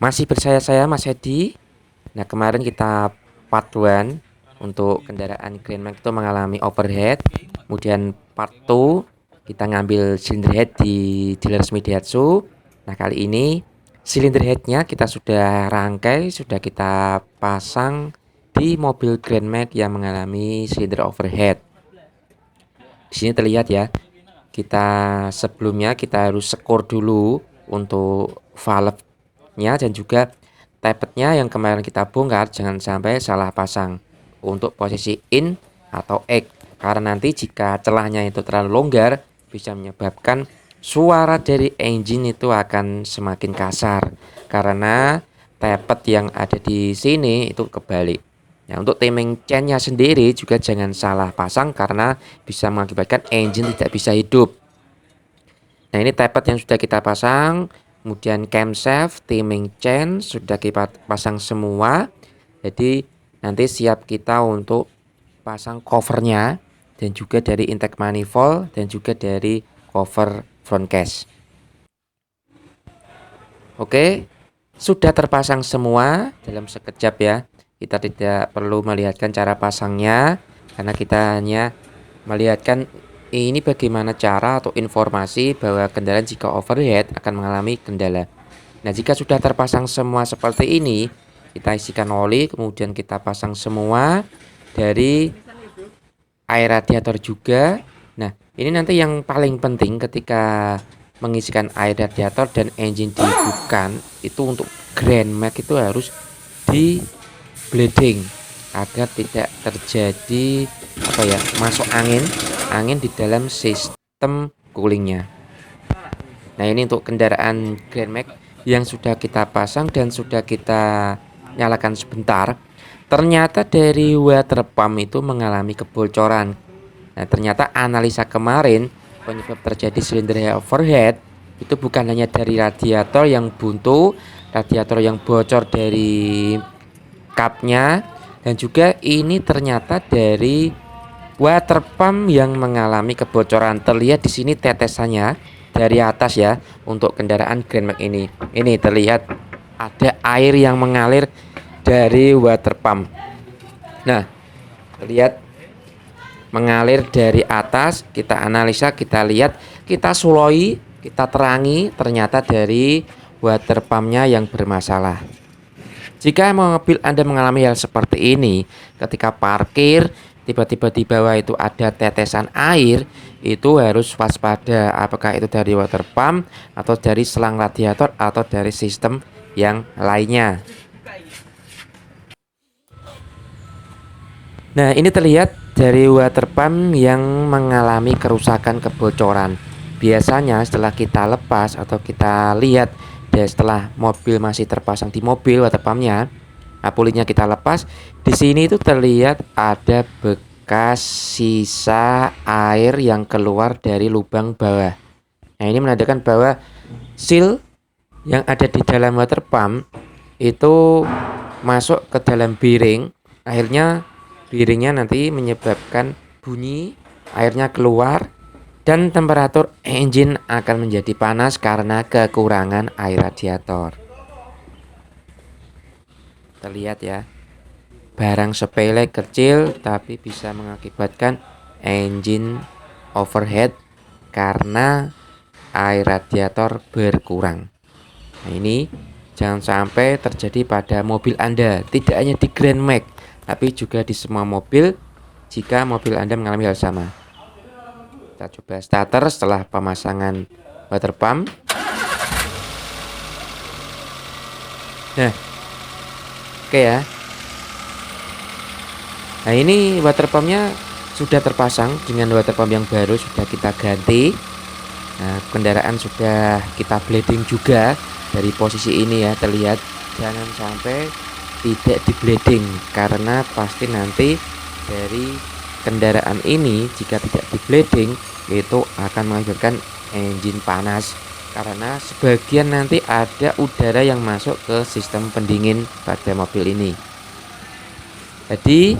Masih bersama saya Mas Hedi. Nah, kemarin kita part 1 untuk kendaraan Grand Max itu mengalami overheat. Kemudian part 2 kita ngambil cylinder head di dealer resmi Daihatsu. Nah, kali ini cylinder headnya kita sudah rangkai, sudah kita pasang di mobil Grand Max yang mengalami cylinder overheat. Di sini terlihat ya, sebelumnya kita harus skor dulu untuk valve-nya dan juga tappetnya yang kemarin kita bongkar jangan sampai salah pasang untuk posisi in atau egg, karena nanti jika celahnya itu terlalu longgar bisa menyebabkan suara dari engine itu akan semakin kasar karena tappet yang ada di sini itu kebalik. Nah, untuk timing chainnya sendiri juga jangan salah pasang karena bisa mengakibatkan engine tidak bisa hidup. Nah, ini tappet yang sudah kita pasang, kemudian camshaft, timing chain sudah kita pasang semua. Jadi nanti siap kita untuk pasang covernya dan juga dari intake manifold dan juga dari cover front case. Oke, sudah terpasang semua dalam sekejap ya. Kita tidak perlu melihatkan cara pasangnya karena kita hanya melihatkan ini bagaimana cara atau informasi bahwa kendaraan jika overheat akan mengalami kendala. Nah, jika sudah terpasang semua seperti ini, kita isikan oli, kemudian kita pasang semua dari air radiator juga. Nah, ini nanti yang paling penting ketika mengisikan air radiator dan engine dihidupkan itu untuk Grand Max itu harus di bleeding agar tidak terjadi masuk angin di dalam sistem coolingnya. Nah, ini untuk kendaraan Grand Max yang sudah kita pasang dan sudah kita nyalakan sebentar. Ternyata dari water pump itu mengalami kebocoran. Nah, ternyata analisa kemarin penyebab terjadi silinder overheat itu bukan hanya dari radiator yang buntu, radiator yang bocor dari cupnya, dan juga ini ternyata dari water pump yang mengalami kebocoran. Terlihat di sini tetesannya dari atas ya untuk kendaraan Grand Max ini. Ini terlihat ada air yang mengalir dari water pump. Nah, lihat mengalir dari atas, kita analisa, kita lihat, kita suloi, kita terangi, ternyata dari water pumpnya yang bermasalah. Jika mobil Anda mengalami hal seperti ini, ketika parkir, tiba-tiba di bawah itu ada tetesan air, itu harus waspada apakah itu dari water pump atau dari selang radiator atau dari sistem yang lainnya. Nah, ini terlihat dari water pump yang mengalami kerusakan kebocoran. Biasanya setelah kita lepas atau kita lihat setelah mobil masih terpasang di mobil water pumpnya, pulitnya kita lepas, di sini itu terlihat ada bekas sisa air yang keluar dari lubang bawah. Nah, ini menandakan bahwa seal yang ada di dalam water pump itu masuk ke dalam bearing, akhirnya bearingnya nanti menyebabkan bunyi, airnya keluar, dan temperatur engine akan menjadi panas karena kekurangan air radiator. Terlihat ya, barang sepele kecil tapi bisa mengakibatkan engine overheat karena air radiator berkurang. Nah, ini jangan sampai terjadi pada mobil Anda, tidak hanya di Grand Max tapi juga di semua mobil jika mobil Anda mengalami hal sama. Kita coba starter setelah pemasangan water pump. Nah, oke ya. Nah, ini water pumpnya sudah terpasang dengan water pump yang baru, sudah kita ganti. Nah, kendaraan sudah kita bleeding juga dari posisi ini ya, terlihat. Jangan sampai tidak di bleeding karena pasti nanti dari kendaraan ini jika tidak di bleeding itu akan mengakibatkan engine panas karena sebagian nanti ada udara yang masuk ke sistem pendingin pada mobil ini. Jadi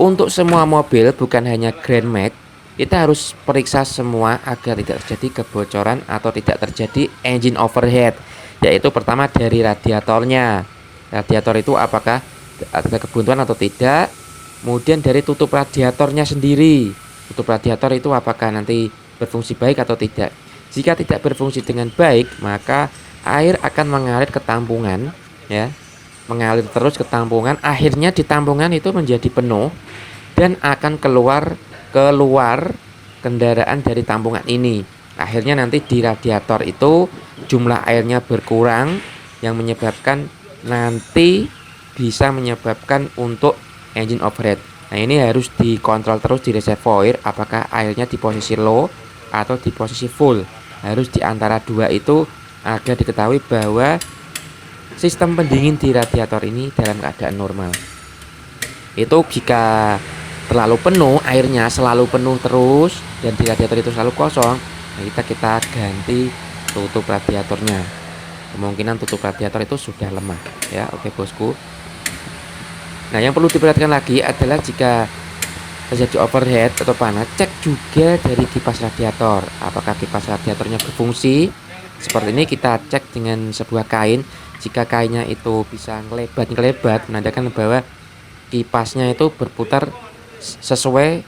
untuk semua mobil, bukan hanya Grand Max, kita harus periksa semua agar tidak terjadi kebocoran atau tidak terjadi engine overheat. yaitu pertama dari radiatornya. Radiator itu apakah ada kebuntuan atau tidak. Kemudian dari tutup radiatornya sendiri. Tutup radiator itu apakah nanti berfungsi baik atau tidak. Jika tidak berfungsi dengan baik, maka air akan mengalir ke tampungan, ya. Mengalir terus ke tampungan, akhirnya di tampungan itu menjadi penuh dan akan keluar kendaraan dari tampungan ini. Akhirnya nanti di radiator itu jumlah airnya berkurang yang menyebabkan nanti bisa menyebabkan untuk engine overheat. Nah, ini harus dikontrol terus di reservoir apakah airnya di posisi low atau di posisi full. Harus di antara dua itu agar diketahui bahwa sistem pendingin di radiator ini dalam keadaan normal. Itu jika terlalu penuh, airnya selalu penuh terus dan di radiator itu selalu kosong, nah kita ganti tutup radiatornya. Kemungkinan tutup radiator itu sudah lemah, ya. Oke bosku. Nah, yang perlu diperhatikan lagi adalah jika terjadi overheat atau panas, cek juga dari kipas radiator. Apakah kipas radiatornya berfungsi? Seperti ini kita cek dengan sebuah kain. Jika kainnya itu bisa ngelebat, menandakan bahwa kipasnya itu berputar sesuai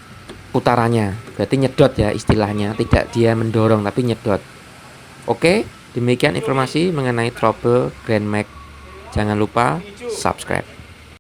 putarannya. Berarti nyedot ya istilahnya, tidak dia mendorong tapi nyedot. Oke, demikian informasi mengenai trouble Grand Max. Jangan lupa subscribe.